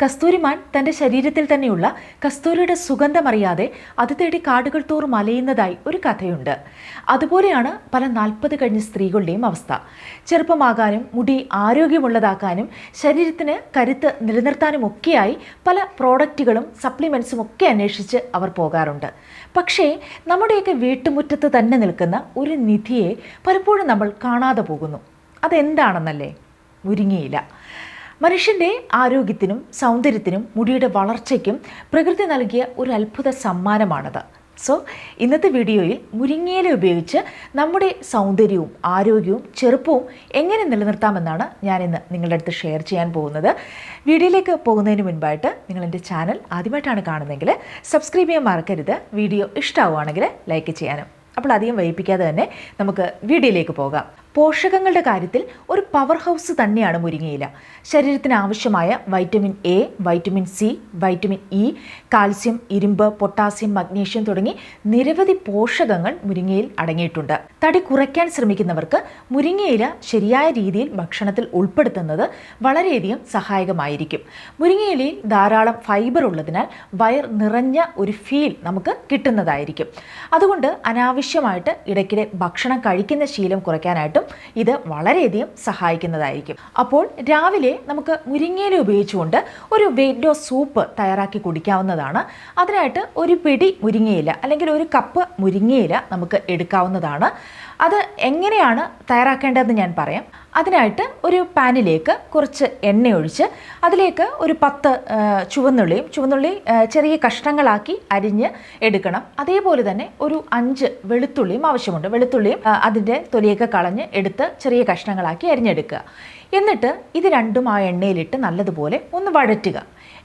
കസ്തൂരിമാൻ തൻ്റെ ശരീരത്തിൽ തന്നെയുള്ള കസ്തൂരിയുടെ സുഗന്ധമറിയാതെ അത് തേടി കാടുകൾ തോറും അലയുന്നതായി ഒരു കഥയുണ്ട്. അതുപോലെയാണ് പല 40 കഴിഞ്ഞ സ്ത്രീകളുടെയും അവസ്ഥ. ചെറുപ്പമാകാനും മുടി ആരോഗ്യമുള്ളതാക്കാനും ശരീരത്തിന് കരുത്ത് നിലനിർത്താനും ഒക്കെയായി പല പ്രോഡക്റ്റുകളും സപ്ലിമെൻറ്റ്സും ഒക്കെ അന്വേഷിച്ച് അവർ പോകാറുണ്ട്. പക്ഷേ നമ്മുടെയൊക്കെ വീട്ടുമുറ്റത്ത് തന്നെ നിൽക്കുന്ന ഒരു നിധിയെ പലപ്പോഴും നമ്മൾ കാണാതെ പോകുന്നു. അതെന്താണെന്നല്ലേ? മുരിങ്ങയില. മനുഷ്യൻ്റെ ആരോഗ്യത്തിനും സൗന്ദര്യത്തിനും മുടിയുടെ വളർച്ചയ്ക്കും പ്രകൃതി നൽകിയ ഒരു അത്ഭുത സമ്മാനമാണത്. സോ ഇന്നത്തെ വീഡിയോയിൽ മുരിങ്ങയില ഉപയോഗിച്ച് നമ്മുടെ സൗന്ദര്യവും ആരോഗ്യവും ചെറുപ്പവും എങ്ങനെ നിലനിർത്താമെന്നാണ് ഞാനിന്ന് നിങ്ങളുടെ അടുത്ത് ഷെയർ ചെയ്യാൻ പോകുന്നത്. വീഡിയോയിലേക്ക് പോകുന്നതിന് മുൻപായിട്ട് നിങ്ങൾ എൻ്റെ ചാനൽ ആദ്യമായിട്ടാണ് കാണുന്നതെങ്കിൽ സബ്സ്ക്രൈബ് ചെയ്യാൻ മറക്കരുത്. വീഡിയോ ഇഷ്ടമാവുകയാണെങ്കിൽ ലൈക്ക് ചെയ്യാനും. അപ്പോൾ അധികം വൈകിപ്പിക്കാതെ തന്നെ നമുക്ക് വീഡിയോയിലേക്ക് പോകാം. പോഷകങ്ങളുടെ കാര്യത്തിൽ ഒരു പവർ ഹൗസ് തന്നെയാണ് മുരിങ്ങയില. ശരീരത്തിന് ആവശ്യമായ vitamin A, vitamin C, vitamin E, calcium, ഇരുമ്പ്, പൊട്ടാസ്യം, മഗ്നീഷ്യം തുടങ്ങി നിരവധി പോഷകങ്ങൾ മുരിങ്ങയിൽ അടങ്ങിയിട്ടുണ്ട്. തടി കുറയ്ക്കാൻ ശ്രമിക്കുന്നവർക്ക് മുരിങ്ങയില ശരിയായ രീതിയിൽ ഭക്ഷണത്തിൽ ഉൾപ്പെടുത്തുന്നത് വളരെയധികം സഹായകമായിരിക്കും. മുരിങ്ങയിലയിൽ ധാരാളം ഫൈബർ ഉള്ളതിനാൽ വയർ നിറഞ്ഞ ഒരു ഫീൽ നമുക്ക് കിട്ടുന്നതായിരിക്കും. അതുകൊണ്ട് അനാവശ്യമായിട്ട് ഇടയ്ക്കിടെ ഭക്ഷണം കഴിക്കുന്ന ശീലം കുറയ്ക്കാനായിട്ടും ഇത് വളരെയധികം സഹായിക്കുന്നതായിരിക്കും. അപ്പോൾ രാവിലെ നമുക്ക് മുരിങ്ങയില ഉപയോഗിച്ചുകൊണ്ട് ഒരു വെയിറ്റ് ലോസ് സൂപ്പ് തയ്യാറാക്കി കുടിക്കാവുന്നതാണ്. അതിനായിട്ട് ഒരു പിടി മുരിങ്ങയില അല്ലെങ്കിൽ ഒരു കപ്പ് മുരിങ്ങയില നമുക്ക് എടുക്കാവുന്നതാണ്. അത് എങ്ങനെയാണ് തയ്യാറാക്കേണ്ടതെന്ന് ഞാൻ പറയാം. അതിനായിട്ട് ഒരു പാനിലേക്ക് കുറച്ച് എണ്ണ ഒഴിച്ച് അതിലേക്ക് ഒരു 10 ചുവന്നുള്ളി ചെറിയ കഷ്ണങ്ങളാക്കി അരിഞ്ഞ് എടുക്കണം. അതേപോലെ തന്നെ ഒരു 5 വെളുത്തുള്ളിയും ആവശ്യമുണ്ട്. വെളുത്തുള്ളിയും അതിൻ്റെ തൊലിയൊക്കെ കളഞ്ഞ് എടുത്ത് ചെറിയ കഷ്ണങ്ങളാക്കി അരിഞ്ഞെടുക്കുക. എന്നിട്ട് ഇത് രണ്ടും ആ എണ്ണയിലിട്ട് നല്ലതുപോലെ ഒന്ന് വഴറ്റുക.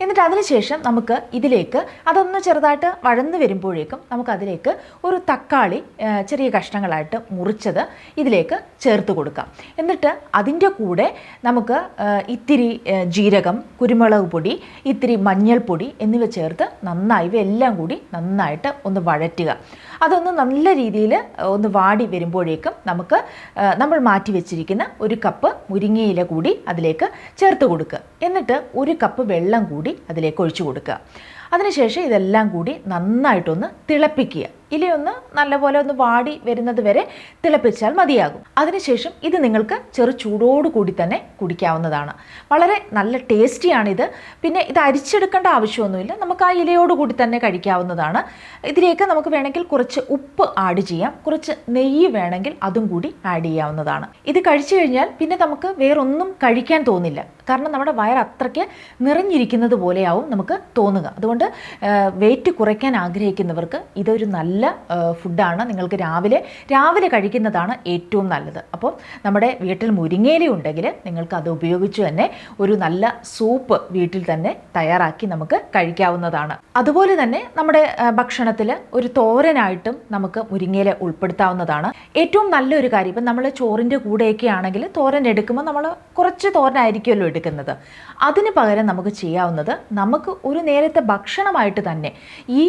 എന്നിട്ട് അതിനുശേഷം നമുക്ക് ഇതിലേക്ക് അതൊന്ന് ചെറുതായിട്ട് വഴന്ന് വരുമ്പോഴേക്കും നമുക്കതിലേക്ക് ഒരു തക്കാളി ചെറിയ കഷ്ണങ്ങളായിട്ട് മുറിച്ചത് ഇതിലേക്ക് ചേർത്ത് കൊടുക്കാം. എന്നിട്ട് അതിൻ്റെ കൂടെ നമുക്ക് ഇത്തിരി ജീരകം, കുരുമുളക് പൊടി, ഇത്തിരി മഞ്ഞൾപ്പൊടി എന്നിവ ചേർത്ത് നന്നായി ഇവയെല്ലാം കൂടി നന്നായിട്ട് ഒന്ന് വഴറ്റുക. അതൊന്ന് നല്ല രീതിയിൽ ഒന്ന് വാടി വരുമ്പോഴേക്കും നമുക്ക് നമ്മൾ മാറ്റി വെച്ചിരിക്കുന്ന ഒരു കപ്പ് മുരിങ്ങയില കൂടി അതിലേക്ക് ചേർത്ത് കൊടുക്കുക. എന്നിട്ട് ഒരു കപ്പ് വെള്ളം കൂടി അതിലേക്ക് ഒഴിച്ചു കൊടുക്കുക. അതിനുശേഷം ഇതെല്ലാം കൂടി നന്നായിട്ടൊന്ന് തിളപ്പിക്കുക. ഇലയൊന്ന് നല്ലപോലെ ഒന്ന് വാടി വരുന്നത് വരെ തിളപ്പിച്ചാൽ മതിയാകും. അതിനുശേഷം ഇത് നിങ്ങൾക്ക് ചെറു ചൂടോടുകൂടി തന്നെ കുടിക്കാവുന്നതാണ്. വളരെ നല്ല ടേസ്റ്റിയാണിത്. പിന്നെ ഇത് അരിച്ചെടുക്കേണ്ട ആവശ്യമൊന്നുമില്ല. നമുക്ക് ആ ഇലയോടുകൂടി തന്നെ കഴിക്കാവുന്നതാണ്. ഇതിലേക്ക് നമുക്ക് വേണമെങ്കിൽ കുറച്ച് ഉപ്പ് ആഡ് ചെയ്യാം. കുറച്ച് നെയ്യ് വേണമെങ്കിൽ അതും കൂടി ആഡ് ചെയ്യാവുന്നതാണ്. ഇത് കഴിച്ചു കഴിഞ്ഞാൽ പിന്നെ നമുക്ക് വേറൊന്നും കഴിക്കാൻ തോന്നില്ല. കാരണം നമ്മുടെ വയർ അത്രയ്ക്ക് നിറഞ്ഞിരിക്കുന്നത് പോലെയാവും നമുക്ക് തോന്നുക. അതുകൊണ്ട് വെയിറ്റ് കുറയ്ക്കാൻ ആഗ്രഹിക്കുന്നവർക്ക് ഇതൊരു നല്ല ഫുഡാണ്. നിങ്ങൾക്ക് രാവിലെ കഴിക്കുന്നതാണ് ഏറ്റവും നല്ലത്. അപ്പോൾ നമ്മുടെ വീട്ടിൽ മുരിങ്ങയില ഉണ്ടെങ്കിൽ നിങ്ങൾക്ക് അത് ഉപയോഗിച്ച് തന്നെ ഒരു നല്ല സൂപ്പ് വീട്ടിൽ തന്നെ തയ്യാറാക്കി നമുക്ക് കഴിക്കാവുന്നതാണ്. അതുപോലെ തന്നെ നമ്മുടെ ഭക്ഷണത്തിൽ ഒരു തോരനായിട്ടും നമുക്ക് മുരിങ്ങയില ഉൾപ്പെടുത്താവുന്നതാണ്. ഏറ്റവും നല്ലൊരു കാര്യം, ഇപ്പം നമ്മൾ ചോറിൻ്റെ കൂടെയൊക്കെ ആണെങ്കിൽ തോരൻ എടുക്കുമ്പോൾ നമ്മൾ കുറച്ച് തോരനായിരിക്കുമല്ലോ എടുക്കുന്നത്. അതിന് പകരം നമുക്ക് ചെയ്യാവുന്നത് നമുക്ക് ഒരു നേരത്തെ ഭക്ഷണമായിട്ട് തന്നെ ഈ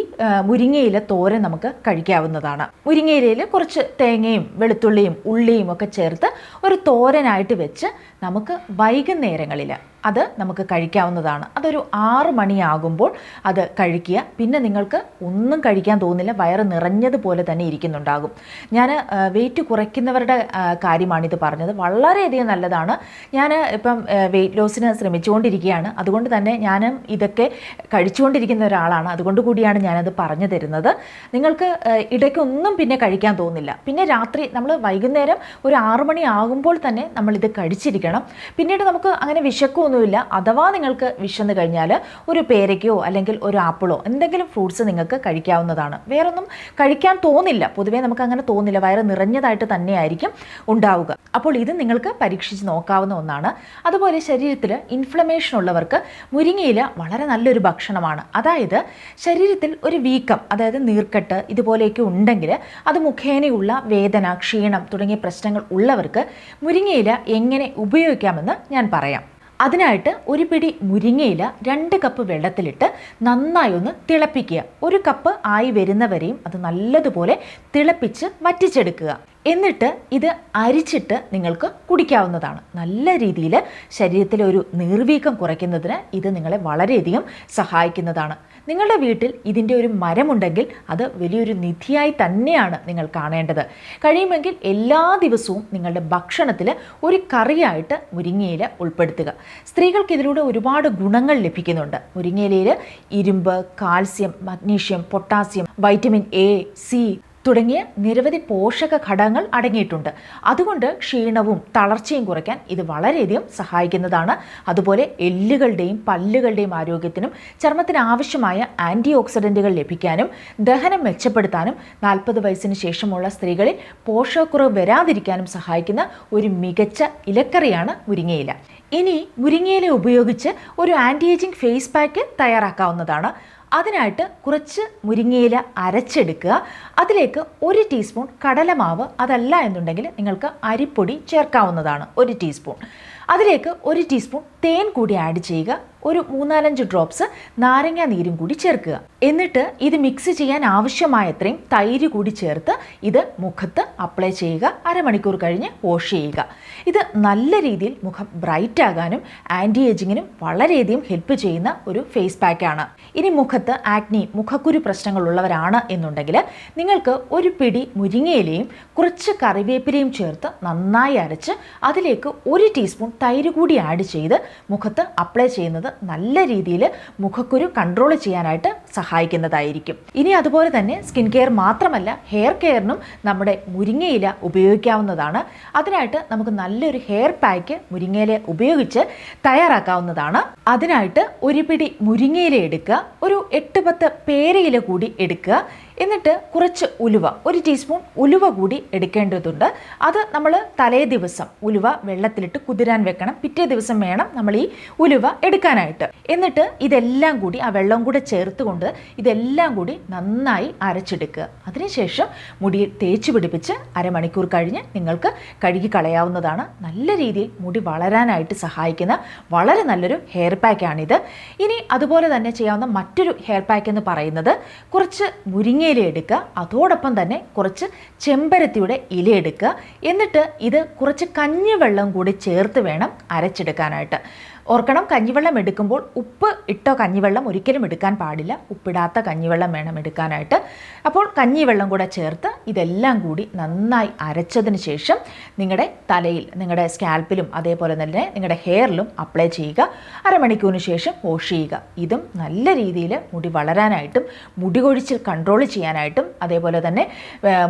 മുരിങ്ങയില തോരൻ നമുക്ക് കഴിക്കാവുന്നതാണ്. മുരിങ്ങയിലയിൽ കുറച്ച് തേങ്ങയും വെളുത്തുള്ളിയും ഉള്ളിയും ഒക്കെ ചേർത്ത് ഒരു തോരനായിട്ട് വെച്ച് നമുക്ക് വൈകുന്നേരങ്ങളിൽ അത് നമുക്ക് കഴിക്കാവുന്നതാണ്. അതൊരു 6 മണിയാകുമ്പോൾ അത് കഴിക്കുക. പിന്നെ നിങ്ങൾക്ക് ഒന്നും കഴിക്കാൻ തോന്നില്ല, വയറ് നിറഞ്ഞതുപോലെ തന്നെ ഇരിക്കുന്നുണ്ടാകും. ഞാൻ വെയിറ്റ് കുറയ്ക്കുന്നവരുടെ കാര്യമാണിത് പറഞ്ഞത്. വളരെയധികം നല്ലതാണ്. ഞാൻ ഇപ്പം വെയിറ്റ് ലോസിന് ശ്രമിച്ചുകൊണ്ടിരിക്കുകയാണ്. അതുകൊണ്ട് തന്നെ ഞാനും ഇതൊക്കെ കഴിച്ചുകൊണ്ടിരിക്കുന്ന ഒരാളാണ്. അതുകൊണ്ട് കൂടിയാണ് ഞാനത് പറഞ്ഞു തരുന്നത്. നിങ്ങൾക്ക് ഇടയ്ക്കൊന്നും പിന്നെ കഴിക്കാൻ തോന്നില്ല. പിന്നെ രാത്രി നമ്മൾ വൈകുന്നേരം ഒരു 6 മണി ആകുമ്പോൾ തന്നെ നമ്മളിത് കഴിച്ചിരിക്കണം. പിന്നീട് നമുക്ക് അങ്ങനെ വിശക്കൊന്നുമില്ല. അഥവാ നിങ്ങൾക്ക് വിശന്ന് കഴിഞ്ഞാൽ ഒരു പേരയ്ക്കോ അല്ലെങ്കിൽ ഒരു ആപ്പിളോ എന്തെങ്കിലും ഫ്രൂട്ട്സ് നിങ്ങൾക്ക് കഴിക്കാവുന്നതാണ്. വേറൊന്നും കഴിക്കാൻ തോന്നില്ല. പൊതുവേ നമുക്ക് അങ്ങനെ തോന്നില്ല. വയറ് നിറഞ്ഞതായിട്ട് തന്നെയായിരിക്കും ഉണ്ടാവുക. അപ്പോൾ ഇത് നിങ്ങൾക്ക് പരീക്ഷിച്ച് നോക്കാവുന്ന ഒന്നാണ്. അതുപോലെ ശരീരത്തിൽ ഇൻഫ്ലമേഷൻ ഉള്ളവർക്ക് മുരിങ്ങയില വളരെ നല്ലൊരു ഭക്ഷണമാണ്. അതായത് ശരീരത്തിൽ ഒരു വീക്കം, അതായത് നീർക്കെട്ട് ഇതുപോലെയൊക്കെ ഉണ്ടെങ്കിൽ അത് മുഖേനയുള്ള വേദന, ക്ഷീണം തുടങ്ങിയ പ്രശ്നങ്ങൾ ഉള്ളവർക്ക് മുരിങ്ങയില എങ്ങനെ ഉപയോഗിക്കാമെന്ന് ഞാൻ പറയാം. അതിനായിട്ട് ഒരു പിടി മുരിങ്ങയില 2 കപ്പ് വെള്ളത്തിലിട്ട് നന്നായി ഒന്ന് തിളപ്പിക്കുക. 1 കപ്പ് ആയി വരുന്നവരെയും അത് നല്ലതുപോലെ തിളപ്പിച്ച് വറ്റിച്ചെടുക്കുക. എന്നിട്ട് ഇത് അരിച്ചിട്ട് നിങ്ങൾക്ക് കുടിക്കാവുന്നതാണ്. നല്ല രീതിയിൽ ശരീരത്തിലെ ഒരു നീർവീക്കം കുറയ്ക്കുന്നതിന് ഇത് നിങ്ങളെ വളരെയധികം സഹായിക്കുന്നതാണ്. നിങ്ങളുടെ വീട്ടിൽ ഇതിൻ്റെ ഒരു മരമുണ്ടെങ്കിൽ അത് വലിയൊരു നിധിയായി തന്നെയാണ് നിങ്ങൾ കാണേണ്ടത്. കഴിയുമെങ്കിൽ എല്ലാ ദിവസവും നിങ്ങളുടെ ഭക്ഷണത്തിൽ ഒരു കറിയായിട്ട് മുരിങ്ങയില ഉൾപ്പെടുത്തുക. സ്ത്രീകൾക്ക് ഇതിലൂടെ ഒരുപാട് ഗുണങ്ങൾ ലഭിക്കുന്നുണ്ട്. മുരിങ്ങയിലയിൽ ഇരുമ്പ്, calcium, magnesium, potassium, vitamin A, C തുടങ്ങിയ നിരവധി പോഷക ഘടകങ്ങൾ അടങ്ങിയിട്ടുണ്ട്. അതുകൊണ്ട് ക്ഷീണവും തളർച്ചയും കുറയ്ക്കാൻ ഇത് വളരെയധികം സഹായിക്കുന്നതാണ്. അതുപോലെ എല്ലുകളുടെയും പല്ലുകളുടെയും ആരോഗ്യത്തിനും ചർമ്മത്തിന് ആവശ്യമായ ആൻറ്റി ഓക്സിഡൻറ്റുകൾ ലഭിക്കാനും ദഹനം മെച്ചപ്പെടുത്താനും 40 വയസ്സിന് ശേഷമുള്ള സ്ത്രീകളിൽ പോഷകക്കുറവ് വരാതിരിക്കാനും സഹായിക്കുന്ന ഒരു മികച്ച ഇലക്കറിയാണ് മുരിങ്ങയില. ഇനി മുരിങ്ങയില ഉപയോഗിച്ച് ഒരു ആൻറ്റി ഏജിങ് ഫേസ് പാക്ക് തയ്യാറാക്കാവുന്നതാണ്. അതിനായിട്ട് കുറച്ച് മുരിങ്ങയില അരച്ചെടുക്കുക. അതിലേക്ക് 1 ടീസ്പൂൺ കടലമാവ്, അതല്ല എന്നുണ്ടെങ്കിൽ നിങ്ങൾക്ക് അരിപ്പൊടി ചേർക്കാവുന്നതാണ്, 1 ടീസ്പൂൺ. അതിലേക്ക് 1 ടീസ്പൂൺ തേൻ കൂടി ആഡ് ചെയ്യുക. ഒരു 3-4 ഡ്രോപ്സ് നാരങ്ങ നീരും കൂടി ചേർക്കുക. എന്നിട്ട് ഇത് മിക്സ് ചെയ്യാൻ ആവശ്യമായത്രയും തൈര് കൂടി ചേർത്ത് ഇത് മുഖത്ത് അപ്ലൈ ചെയ്യുക. അരമണിക്കൂർ കഴിഞ്ഞ് വാഷ് ചെയ്യുക. ഇത് നല്ല രീതിയിൽ മുഖം ബ്രൈറ്റ് ആകാനും ആൻറ്റി ഏജിങ്ങിനും വളരെയധികം ഹെൽപ്പ് ചെയ്യുന്ന ഒരു ഫേസ് പാക്കാണ്. ഇനി മുഖത്ത് ആക്നി, മുഖക്കുരു പ്രശ്നങ്ങളുള്ളവരാണ് എന്നുണ്ടെങ്കിൽ നിങ്ങൾക്ക് ഒരു പിടി മുരിങ്ങയിലയും കുറച്ച് കറിവേപ്പിലയും ചേർത്ത് നന്നായി അരച്ച് അതിലേക്ക് 1 ടീസ്പൂൺ തൈര് കൂടി ആഡ് ചെയ്ത് മുഖത്ത് അപ്ലൈ ചെയ്യുന്നത് നല്ല രീതിയിൽ മുഖക്കുരു കൺട്രോൾ ചെയ്യാനായിട്ട് സഹായിക്കുന്നതായിരിക്കും. ഇനി അതുപോലെ തന്നെ സ്കിൻ കെയർ മാത്രമല്ല, ഹെയർ കെയറിനും നമ്മുടെ മുരിങ്ങയില ഉപയോഗിക്കാവുന്നതാണ്. അതിനായിട്ട് നമുക്ക് നല്ലൊരു ഹെയർ പാക്ക് മുരിങ്ങയില ഉപയോഗിച്ച് തയ്യാറാക്കാവുന്നതാണ്. അതിനായിട്ട് ഒരു പിടി മുരിങ്ങയില എടുക്കുക, ഒരു 8-10 പേരയില കൂടി എടുക്കുക. എന്നിട്ട് കുറച്ച് ഉലുവ, 1 ടീസ്പൂൺ ഉലുവ കൂടി എടുക്കേണ്ടതുണ്ട്. അത് നമ്മൾ തലേ ദിവസം ഉലുവ വെള്ളത്തിലിട്ട് കുതിരാൻ വെക്കണം. പിറ്റേ ദിവസം വേണം നമ്മൾ ഈ ഉലുവ എടുക്കാനായിട്ട്. എന്നിട്ട് ഇതെല്ലാം കൂടി ആ വെള്ളം കൂടെ ചേർത്തുകൊണ്ട് ഇതെല്ലാം കൂടി നന്നായി അരച്ചെടുക്കുക. അതിനുശേഷം മുടിയിൽ തേച്ച് പിടിപ്പിച്ച് അരമണിക്കൂർ കഴിഞ്ഞ് നിങ്ങൾക്ക് കഴുകി കളയാവുന്നതാണ്. നല്ല രീതിയിൽ മുടി വളരാനായിട്ട് സഹായിക്കുന്ന വളരെ നല്ലൊരു ഹെയർ പാക്കാണിത്. ഇനി അതുപോലെ തന്നെ ചെയ്യാവുന്ന മറ്റൊരു ഹെയർ പാക്ക് എന്ന് പറയുന്നത് കുറച്ച് മുരിങ്ങയില എടുക്കുക. അതോടൊപ്പം തന്നെ കുറച്ച് ചെമ്പരത്തിയുടെ ഇല എടുക്കുക. എന്നിട്ട് ഇത് കുറച്ച് കഞ്ഞിവെള്ളം കൂടി ചേർത്ത് വേണം അരച്ചെടുക്കാനായിട്ട്. ഓർക്കണം, കഞ്ഞിവെള്ളം എടുക്കുമ്പോൾ ഉപ്പ് ഇട്ടോ കഞ്ഞിവെള്ളം ഒരിക്കലും എടുക്കാൻ പാടില്ല. ഉപ്പിടാത്ത കഞ്ഞിവെള്ളം വേണം എടുക്കാനായിട്ട്. അപ്പോൾ കഞ്ഞിവെള്ളം കൂടെ ചേർത്ത് ഇതെല്ലാം കൂടി നന്നായി അരച്ചതിന് ശേഷം നിങ്ങളുടെ തലയിൽ, നിങ്ങളുടെ സ്കാൽപ്പിലും അതേപോലെ തന്നെ നിങ്ങളുടെ ഹെയറിലും അപ്ലൈ ചെയ്യുക. അരമണിക്കൂറിന് ശേഷം വാഷ് ചെയ്യുക. ഇതും നല്ല രീതിയിൽ മുടി വളരാനായിട്ടും മുടി കൊഴിച്ചിൽ കൺട്രോൾ ചെയ്യാനായിട്ടും അതേപോലെ തന്നെ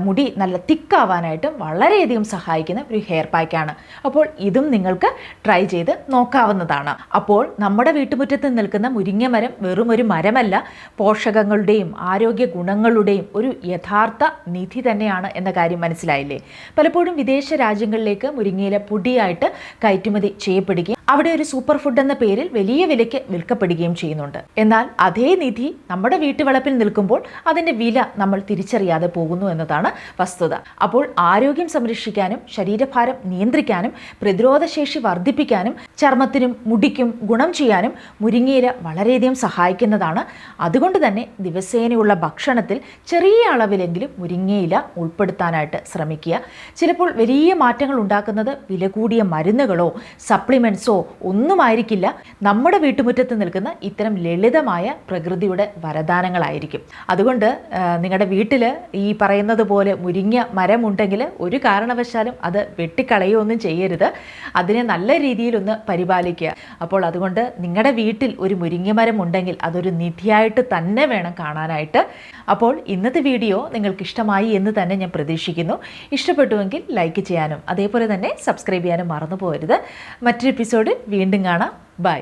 മുടി നല്ല തിക്കാവാനായിട്ടും വളരെയധികം സഹായിക്കുന്ന ഒരു ഹെയർ പാക്കാണ്. അപ്പോൾ ഇതും നിങ്ങൾക്ക് ട്രൈ ചെയ്ത് നോക്കാവുന്നതാണ്. അപ്പോൾ നമ്മുടെ വീട്ടുമുറ്റത്ത് നിൽക്കുന്ന മുരിങ്ങ മരം വെറും ഒരു മരമല്ല, പോഷകങ്ങളുടെയും ആരോഗ്യ ഗുണങ്ങളുടെയും ഒരു യഥാർത്ഥ നിധി തന്നെയാണ് എന്ന കാര്യം മനസ്സിലായില്ലേ? പലപ്പോഴും വിദേശ രാജ്യങ്ങളിലേക്ക് മുരിങ്ങയില പൊടിയായിട്ട് കയറ്റുമതി ചെയ്യപ്പെടുകയും അവിടെ ഒരു സൂപ്പർ ഫുഡ് എന്ന പേരിൽ വലിയ വിലയ്ക്ക് വിൽക്കപ്പെടുകയും ചെയ്യുന്നുണ്ട്. എന്നാൽ അതേ നിധി നമ്മുടെ വീട്ടുവളപ്പിൽ നിൽക്കുമ്പോൾ അതിൻ്റെ വില നമ്മൾ തിരിച്ചറിയാതെ പോകുന്നു എന്നതാണ് വസ്തുത. അപ്പോൾ ആരോഗ്യം സംരക്ഷിക്കാനും ശരീരഭാരം നിയന്ത്രിക്കാനും പ്രതിരോധശേഷി വർദ്ധിപ്പിക്കാനും ചർമ്മത്തിനും മുടിക്കും ഗുണം ചെയ്യാനും മുരിങ്ങയില വളരെയധികം സഹായിക്കുന്നതാണ്. അതുകൊണ്ട് തന്നെ ദിവസേനയുള്ള ഭക്ഷണത്തിൽ ചെറിയ അളവിലെങ്കിലും മുരിങ്ങയില ഉൾപ്പെടുത്താനായിട്ട് ശ്രമിക്കുക. ചിലപ്പോൾ വലിയ മാറ്റങ്ങൾ ഉണ്ടാക്കുന്നത് വില കൂടിയ മരുന്നുകളോ സപ്ലിമെൻറ്റ്സോ ഒന്നുമായിരിക്കില്ല. നമ്മുടെ വീട്ടുമുറ്റത്ത് നിൽക്കുന്ന ഇത്തരം ലളിതമായ പ്രകൃതിയുടെ വരദാനങ്ങളായിരിക്കും. അതുകൊണ്ട് നിങ്ങളുടെ വീട്ടിൽ ഈ പറയുന്നത് പോലെ മുരിങ്ങ മരമുണ്ടെങ്കിൽ ഒരു കാരണവശാലും അത് വെട്ടിക്കളയുകയൊന്നും ചെയ്യരുത്. അതിനെ നല്ല രീതിയിലൊന്ന് പരിപാലിക്കുക. അപ്പോൾ അതുകൊണ്ട് നിങ്ങളുടെ വീട്ടിൽ ഒരു മുരിങ്ങമരം ഉണ്ടെങ്കിൽ അതൊരു നിധിയായിട്ട് തന്നെ വേണം കാണാനായിട്ട്. അപ്പോൾ ഇന്നത്തെ വീഡിയോ നിങ്ങൾക്ക് ഇഷ്ടമായി എന്ന് തന്നെ ഞാൻ പ്രതീക്ഷിക്കുന്നു. ഇഷ്ടപ്പെട്ടുവെങ്കിൽ ലൈക്ക് ചെയ്യാനും അതേപോലെ തന്നെ സബ്സ്ക്രൈബ് ചെയ്യാനും മറന്നു പോകരുത്. മറ്റൊരു എപ്പിസോഡിൽ വീണ്ടും കാണാം. ബൈ.